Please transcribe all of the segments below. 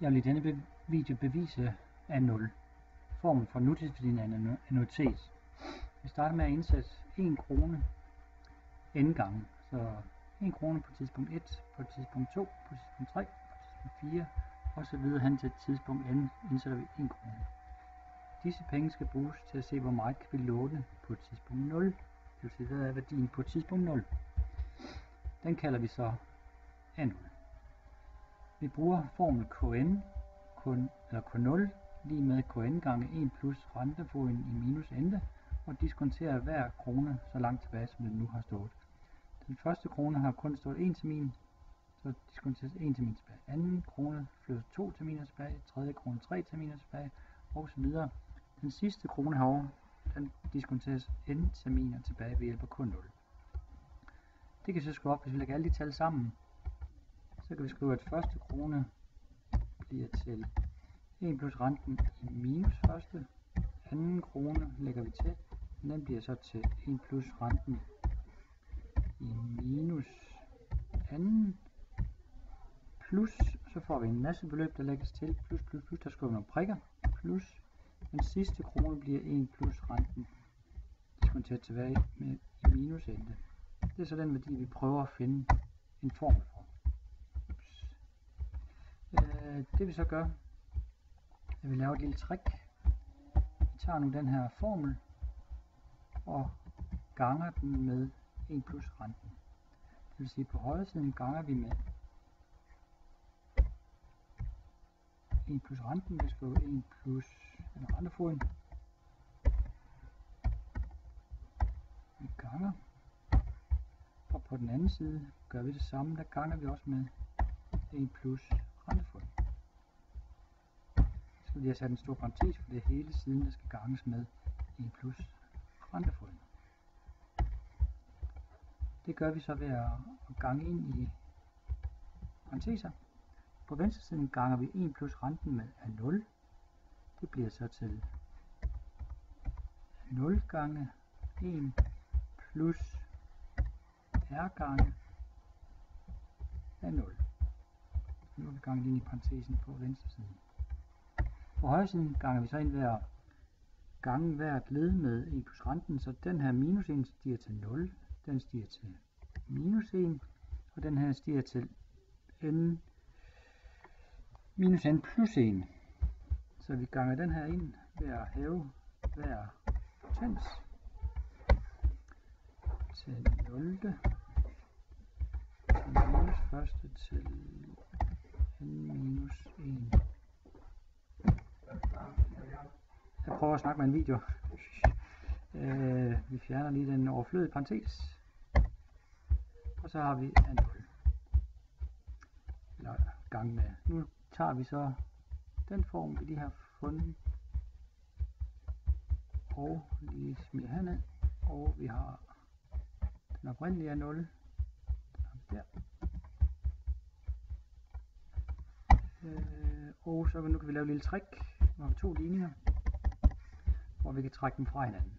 Jeg vil i denne video bevise A0, formen for nutidsværdien af annuitet. Vi starter med at indsætte 1 krone n gange. Så 1 krone på tidspunkt 1, på tidspunkt 2, på tidspunkt 3, på tidspunkt 4 og så videre hen til tidspunkt n indsætter vi 1 krone. Disse penge skal bruges til at se, hvor meget kan vi låne på tidspunkt 0. Det vil sige, hvad er værdien på tidspunkt 0. Den kalder vi så A0. Vi bruger formel Kn, K0 lige med Kn gange 1 plus rentefoden i minus ente, og diskonterer hver krone så langt tilbage, som den nu har stået. Den første krone har kun stået 1 termin, så diskonteres 1 termin tilbage. Anden krone flytter 2 terminer tilbage, tredje krone 3 terminer tilbage, og så videre. Den sidste krone herovre, den diskonteres n terminer tilbage ved hjælp af K0. Det kan så skrive op, hvis vi lægger alle de tal sammen. Så kan vi skrive, at første krone bliver til 1 plus renten i minus første. Anden krone lægger vi til, og den bliver så til 1 plus renten i minus anden. Plus, så får vi en masse beløb, der lægges til. Plus, plus, plus, der skriver vi nogle prikker. Plus, den sidste krone bliver 1 plus renten diskonteret tilbage med minus ente. Det er så den værdi, vi prøver at finde en formel for. Det vi så gør, at vi laver et lille trick. Vi tager nu den her formel og ganger den med 1 plus renten. Det vil sige, at på højre siden ganger vi med 1 plus renten. Vi skriver 1 plus rentefoden. Vi ganger. Og på den anden side gør vi det samme. Der ganger vi også med 1 plus rentefoden. Så vil jeg sætte en stor parentes, for det er hele siden, der skal ganges med 1 plus rentefoden. Det gør vi så ved at gange ind i parenteser. På venstre siden ganger vi 1 plus renten med A0. Det bliver så til 0 gange 1 plus R gange A0. Nu har vi ganget ind i parentesen på venstre siden. På højre siden ganger vi så ind ved at gange hvert led med 1 plus renten, så den her minus 1 stiger til 0, den stiger til minus 1, og den her stiger til n minus n plus 1. Så vi ganger den her ind ved at hæve hver potens til 0. Minus første til n minus 1. Jeg prøver at snakke med en video. Vi fjerner lige den overflødige parentes. Og så har vi A0. Eller gang med. Nu tager vi så den form, vi lige har fundet. Og lige smider herned. Og vi har den oprindelige A0. Den har vi der. Og så nu kan vi lave et lille trick. Nu har vi 2 linjer, hvor vi kan trække dem fra hinanden.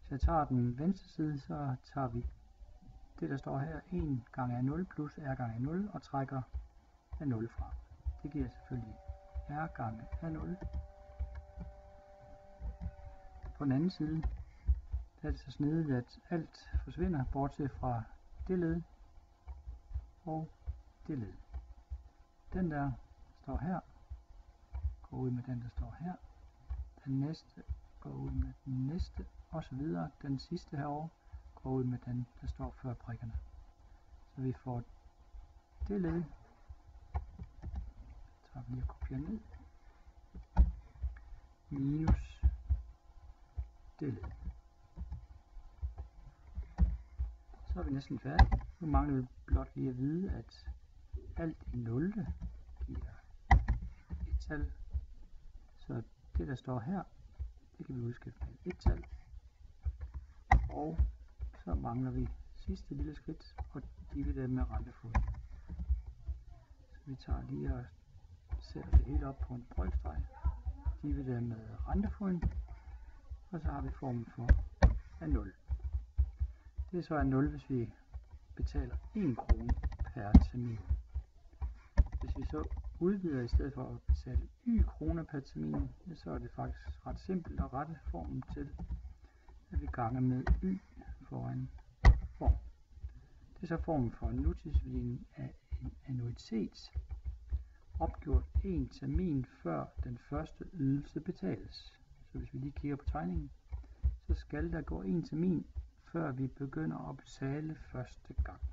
Så jeg tager den venstre side, så tager vi det, der står her, 1 gange A0 plus R gange A0, og trækker A0 fra. Det giver selvfølgelig R gange A0. På den anden side, der er det så snedigt, at alt forsvinder, bortset fra det led og det led. Den der står her, går ud med den, der står her. Den næste går ud med den næste, og så videre. Den sidste herovre går ud med den, der står før prikkerne. Så vi får det led. Så tager vi lige og kopierer ned. Minus det led. Så er vi næsten færdige. Nu mangler vi blot lige at vide, at alt i 0 giver et tal. Så det, der står her, det kan vi udskifte med et tal. Og så mangler vi sidste lille skridt, og dividerer med rentefoden. Så vi tager lige og sætter det hele op på en brøkstreg. Dividerer med rentefoden. Og så har vi formen for A0. Det er så A0, hvis vi betaler 1 krone per termin. Hvis vi så udvider i stedet for at betale y kroner per termin, så er det faktisk ret simpelt at rette formen til, at vi ganger med y foran form. Det er så formen for nutidsværdien af en annuitet, opgjort en termin før den første ydelse betales. Så hvis vi lige kigger på tegningen, så skal der gå en termin, før vi begynder at betale første gang.